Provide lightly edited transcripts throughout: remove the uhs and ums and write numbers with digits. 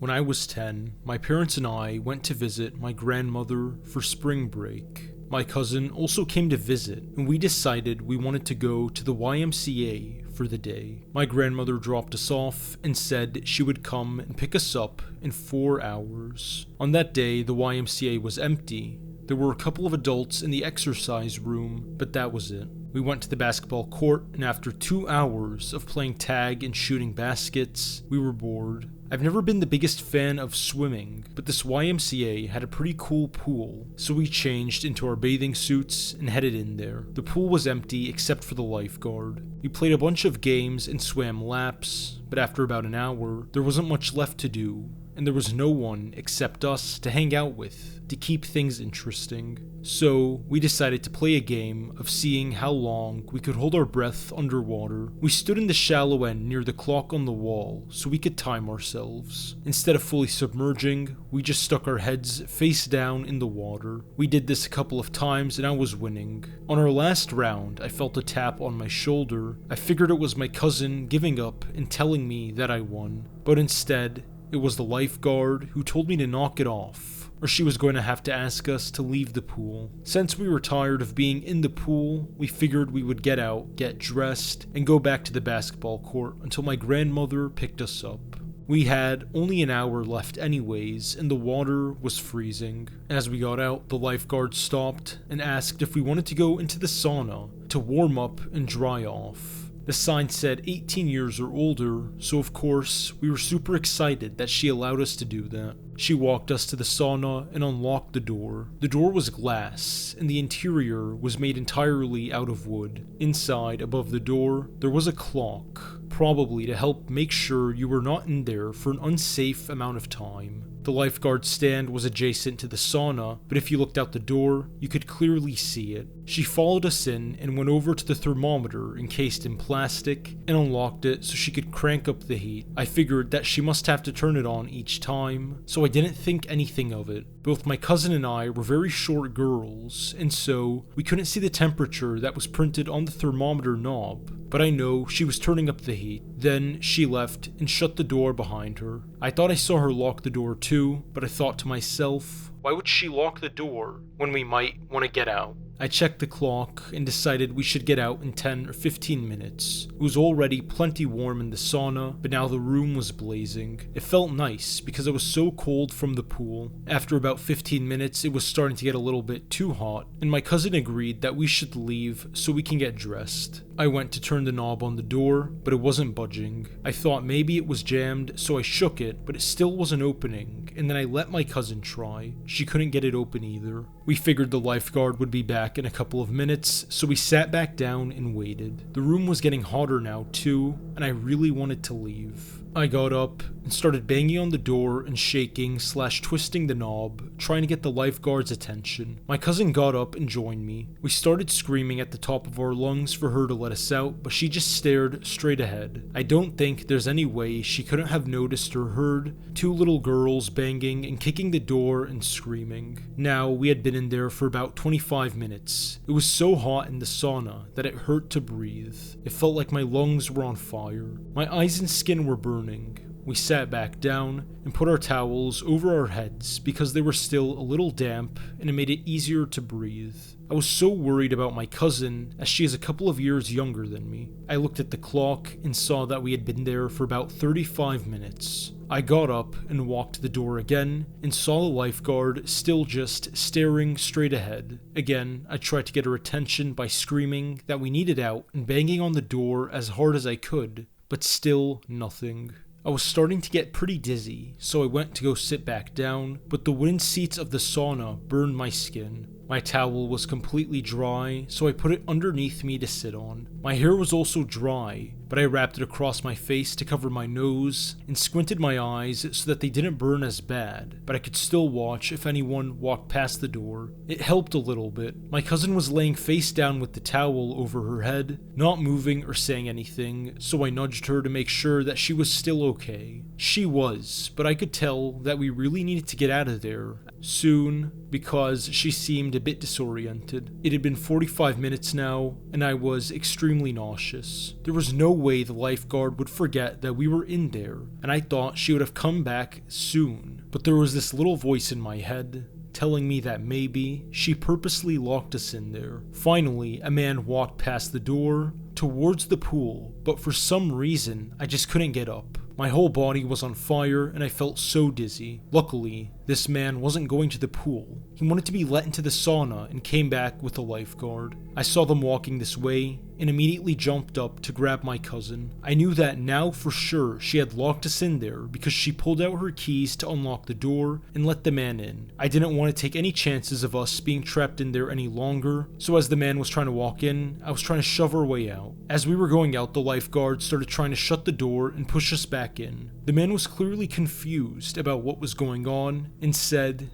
When I was 10, my parents and I went to visit my grandmother for spring break. My cousin also came to visit, and we decided we wanted to go to the YMCA for the day. My grandmother dropped us off and said she would come and pick us up in 4 hours. On that day, the YMCA was empty. There were a couple of adults in the exercise room, but that was it. We went to the basketball court, and after 2 hours of playing tag and shooting baskets, we were bored. I've never been the biggest fan of swimming, but this YMCA had a pretty cool pool, so we changed into our bathing suits and headed in there. The pool was empty except for the lifeguard. We played a bunch of games and swam laps, but after about an hour, there wasn't much left to do, and there was no one except us to hang out with to keep things interesting. So we decided to play a game of seeing how long we could hold our breath underwater. We stood in the shallow end near the clock on the wall so we could time ourselves. Instead of fully submerging, we just stuck our heads face down in the water. We did this a couple of times and I was winning. On our last round, I felt a tap on my shoulder. I figured it was my cousin giving up and telling me that I won, but instead, it was the lifeguard who told me to knock it off, or she was going to have to ask us to leave the pool. Since we were tired of being in the pool, we figured we would get out, get dressed, and go back to the basketball court until my grandmother picked us up. We had only an hour left anyways, and the water was freezing. As we got out, the lifeguard stopped and asked if we wanted to go into the sauna to warm up and dry off. The sign said 18 years or older, so of course, we were super excited that she allowed us to do that. She walked us to the sauna and unlocked the door. The door was glass, and the interior was made entirely out of wood. Inside, above the door, there was a clock, probably to help make sure you were not in there for an unsafe amount of time. The lifeguard stand was adjacent to the sauna, but if you looked out the door, you could clearly see it. She followed us in and went over to the thermometer encased in plastic and unlocked it so she could crank up the heat. I figured that she must have to turn it on each time, so I didn't think anything of it. Both my cousin and I were very short girls, and so we couldn't see the temperature that was printed on the thermometer knob. But I know she was turning up the heat. Then she left and shut the door behind her. I thought I saw her lock the door too, but I thought to myself, why would she lock the door when we might want to get out? I checked the clock and decided we should get out in 10 or 15 minutes. It was already plenty warm in the sauna, but now the room was blazing. It felt nice because it was so cold from the pool. After about 15 minutes, it was starting to get a little bit too hot, and my cousin agreed that we should leave so we can get dressed. I went to turn the knob on the door, but it wasn't budging. I thought maybe it was jammed, so I shook it, but it still wasn't opening, and then I let my cousin try. She couldn't get it open either. We figured the lifeguard would be back in a couple of minutes, so we sat back down and waited. The room was getting hotter now too, and I really wanted to leave. I got up and started banging on the door and shaking/twisting the knob, trying to get the lifeguard's attention. My cousin got up and joined me. We started screaming at the top of our lungs for her to let us out, but she just stared straight ahead. I don't think there's any way she couldn't have noticed or heard two little girls banging and kicking the door and screaming. Now, we had been in there for about 25 minutes. It was so hot in the sauna that it hurt to breathe. It felt like my lungs were on fire. My eyes and skin were burning. We sat back down and put our towels over our heads because they were still a little damp and it made it easier to breathe. I was so worried about my cousin as she is a couple of years younger than me. I looked at the clock and saw that we had been there for about 35 minutes. I got up and walked to the door again and saw the lifeguard still just staring straight ahead. Again, I tried to get her attention by screaming that we needed out and banging on the door as hard as I could, but still nothing. I was starting to get pretty dizzy, so I went to go sit back down, but the wooden seats of the sauna burned my skin. My towel was completely dry, so I put it underneath me to sit on. My hair was also dry, but I wrapped it across my face to cover my nose and squinted my eyes so that they didn't burn as bad, but I could still watch if anyone walked past the door. It helped a little bit. My cousin was laying face down with the towel over her head, not moving or saying anything, so I nudged her to make sure that she was still okay. She was, but I could tell that we really needed to get out of there soon. because she seemed a bit disoriented. It had been 45 minutes now, and I was extremely nauseous. There was no way the lifeguard would forget that we were in there, and I thought she would have come back soon. But there was this little voice in my head telling me that maybe she purposely locked us in there. Finally, a man walked past the door towards the pool, but for some reason, I just couldn't get up. My whole body was on fire and I felt so dizzy. Luckily, this man wasn't going to the pool. He wanted to be let into the sauna and came back with a lifeguard. I saw them walking this way and immediately jumped up to grab my cousin. I knew that now for sure she had locked us in there because she pulled out her keys to unlock the door and let the man in. I didn't want to take any chances of us being trapped in there any longer, so as the man was trying to walk in, I was trying to shove our way out. As we were going out, the lifeguard started trying to shut the door and push us back in. The man was clearly confused about what was going on and said,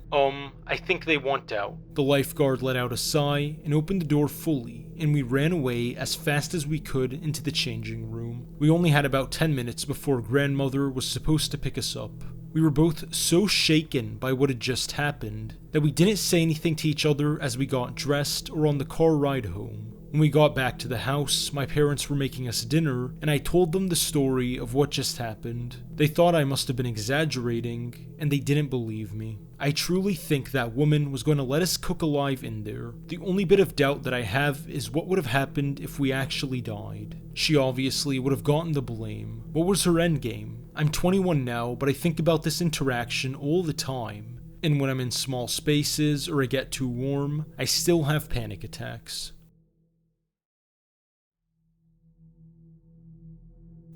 I think they want out. The lifeguard let out a sigh and opened the door fully, and we ran away as fast as we could into the changing room. We only had about 10 minutes before grandmother was supposed to pick us up. We were both so shaken by what had just happened that we didn't say anything to each other as we got dressed or on the car ride home. When we got back to the house, my parents were making us dinner, and I told them the story of what just happened. They thought I must have been exaggerating, and they didn't believe me. I truly think that woman was going to let us cook alive in there. The only bit of doubt that I have is what would have happened if we actually died. She obviously would have gotten the blame. What was her endgame? I'm 21 now, but I think about this interaction all the time. And when I'm in small spaces or I get too warm, I still have panic attacks.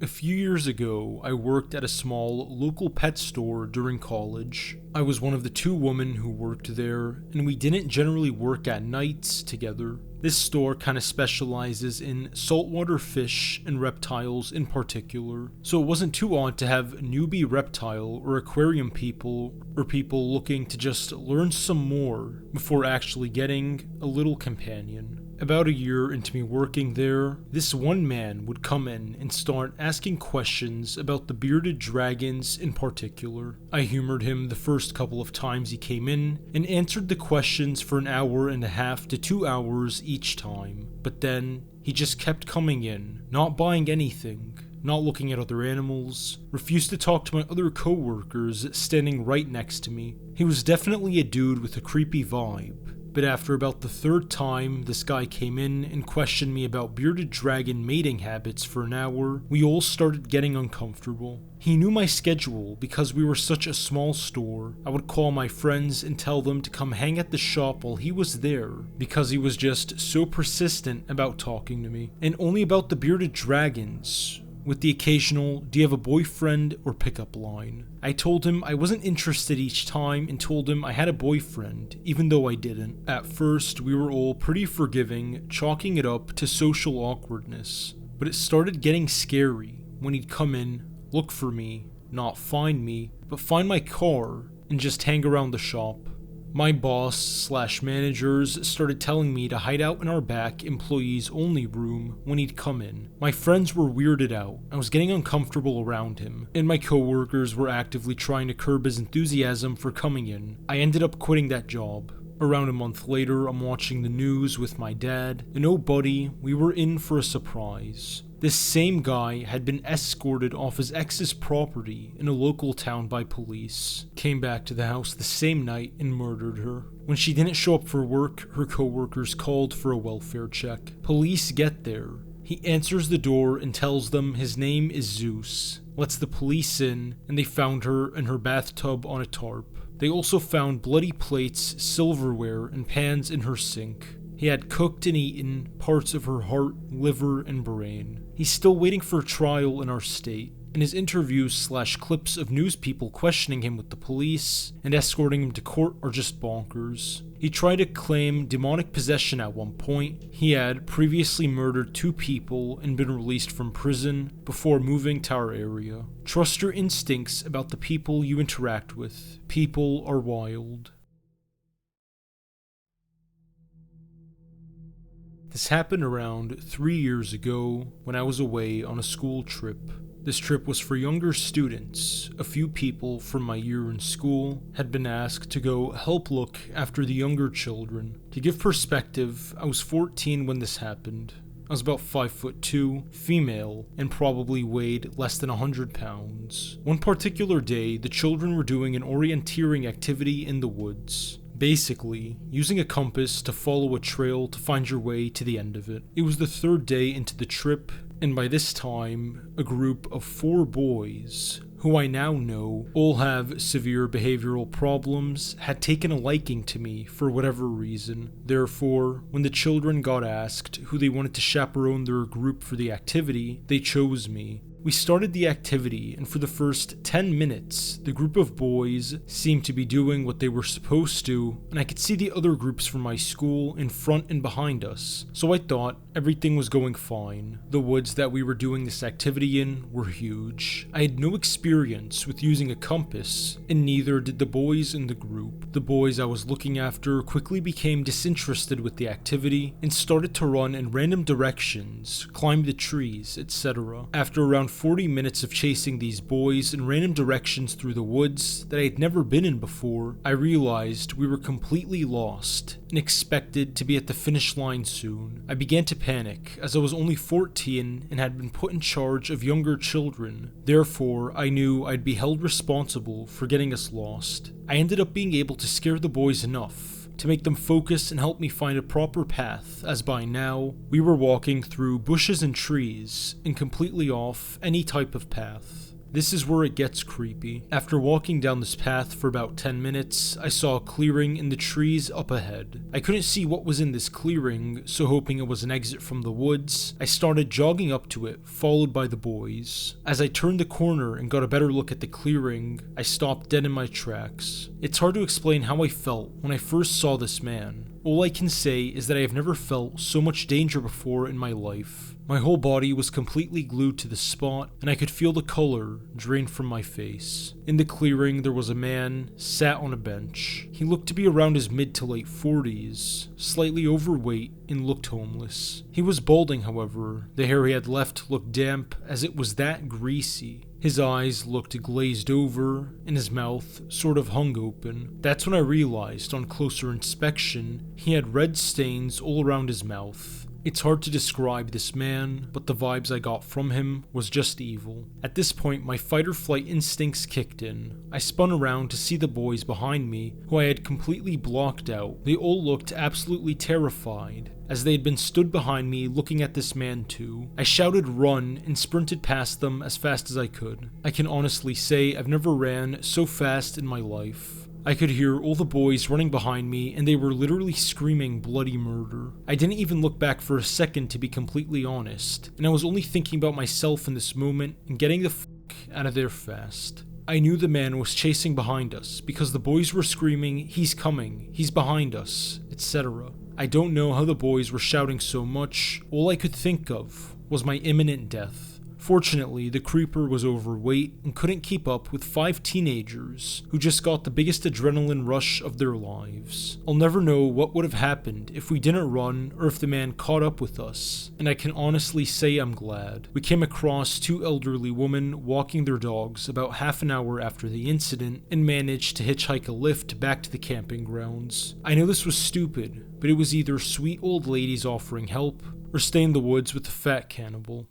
A few years ago, I worked at a small local pet store during college. I was one of the 2 women who worked there, and we didn't generally work at nights together. This store kind of specializes in saltwater fish and reptiles in particular, so it wasn't too odd to have newbie reptile or aquarium people, or people looking to just learn some more before actually getting a little companion. About a year into me working there, this one man would come in and start asking questions about the bearded dragons in particular. I humored him the first couple of times he came in and answered the questions for an hour and a half to 2 hours each time. But then he just kept coming in, not buying anything, not looking at other animals, refused to talk to my other coworkers standing right next to me. He was definitely a dude with a creepy vibe. But after about the 3rd time this guy came in and questioned me about bearded dragon mating habits for an hour, we all started getting uncomfortable. He knew my schedule because we were such a small store. I would call my friends and tell them to come hang at the shop while he was there because he was just so persistent about talking to me. And only about the bearded dragons, with the occasional, "Do you have a boyfriend?" or pickup line. I told him I wasn't interested each time and told him I had a boyfriend, even though I didn't. At first, we were all pretty forgiving, chalking it up to social awkwardness. But it started getting scary when he'd come in, look for me, not find me, but find my car and just hang around the shop. My boss/managers started telling me to hide out in our back employees only room when he'd come in. My friends were weirded out. I was getting uncomfortable around him, and my coworkers were actively trying to curb his enthusiasm for coming in. I ended up quitting that job. Around a month later, I'm watching the news with my dad, and oh buddy, we were in for a surprise. This same guy had been escorted off his ex's property in a local town by police, came back to the house the same night and murdered her. When she didn't show up for work, her coworkers called for a welfare check. Police get there. He answers the door and tells them his name is Zeus, lets the police in, and they found her in her bathtub on a tarp. They also found bloody plates, silverware, and pans in her sink. He had cooked and eaten parts of her heart, liver, and brain. He's still waiting for trial in our state, and his interviews/clips of news people questioning him with the police and escorting him to court are just bonkers. He tried to claim demonic possession at one point. He had previously murdered 2 people and been released from prison before moving to our area. Trust your instincts about the people you interact with. People are wild. This happened around 3 years ago when I was away on a school trip. This trip was for younger students. A few people from my year in school had been asked to go help look after the younger children. To give perspective, I was 14 when this happened. I was about 5'2", female, and probably weighed less than 100 pounds. One particular day, the children were doing an orienteering activity in the woods. Basically, using a compass to follow a trail to find your way to the end of it. It was the third day into the trip, and by this time, a group of 4 boys, who I now know all have severe behavioral problems, had taken a liking to me for whatever reason. Therefore, when the children got asked who they wanted to chaperone their group for the activity, they chose me. We started the activity, and for the first 10 minutes, the group of boys seemed to be doing what they were supposed to, and I could see the other groups from my school in front and behind us, so I thought everything was going fine. The woods that we were doing this activity in were huge. I had no experience with using a compass, and neither did the boys in the group. The boys I was looking after quickly became disinterested with the activity and started to run in random directions, climb the trees, etc. After around 40 minutes of chasing these boys in random directions through the woods that I had never been in before, I realized we were completely lost and expected to be at the finish line soon. I began to panic as I was only 14 and had been put in charge of younger children. Therefore, I knew I'd be held responsible for getting us lost. I ended up being able to scare the boys enough to make them focus and help me find a proper path, as by now, we were walking through bushes and trees and completely off any type of path. This is where it gets creepy. After walking down this path for about 10 minutes, I saw a clearing in the trees up ahead. I couldn't see what was in this clearing, so hoping it was an exit from the woods, I started jogging up to it, followed by the boys. As I turned the corner and got a better look at the clearing, I stopped dead in my tracks. It's hard to explain how I felt when I first saw this man. All I can say is that I have never felt so much danger before in my life. My whole body was completely glued to the spot, and I could feel the color drain from my face. In the clearing, there was a man sat on a bench. He looked to be around his mid to late 40s, slightly overweight, and looked homeless. He was balding, however. The hair he had left looked damp, as it was that greasy. His eyes looked glazed over, and his mouth sort of hung open. That's when I realized, on closer inspection, he had red stains all around his mouth. It's hard to describe this man, but the vibes I got from him was just evil. At this point, my fight or flight instincts kicked in. I spun around to see the boys behind me, who I had completely blocked out. They all looked absolutely terrified, as they had been stood behind me looking at this man too. I shouted run and sprinted past them as fast as I could. I can honestly say I've never ran so fast in my life. I could hear all the boys running behind me, and they were literally screaming bloody murder. I didn't even look back for a second, to be completely honest, and I was only thinking about myself in this moment and getting the fuck out of there fast. I knew the man was chasing behind us because the boys were screaming, "He's coming, he's behind us," etc. I don't know how the boys were shouting so much. All I could think of was my imminent death. Fortunately, the creeper was overweight and couldn't keep up with 5 teenagers who just got the biggest adrenaline rush of their lives. I'll never know what would have happened if we didn't run or if the man caught up with us, and I can honestly say I'm glad. We came across 2 elderly women walking their dogs about half an hour after the incident and managed to hitchhike a lift back to the camping grounds. I know this was stupid, but it was either sweet old ladies offering help or stay in the woods with the fat cannibal.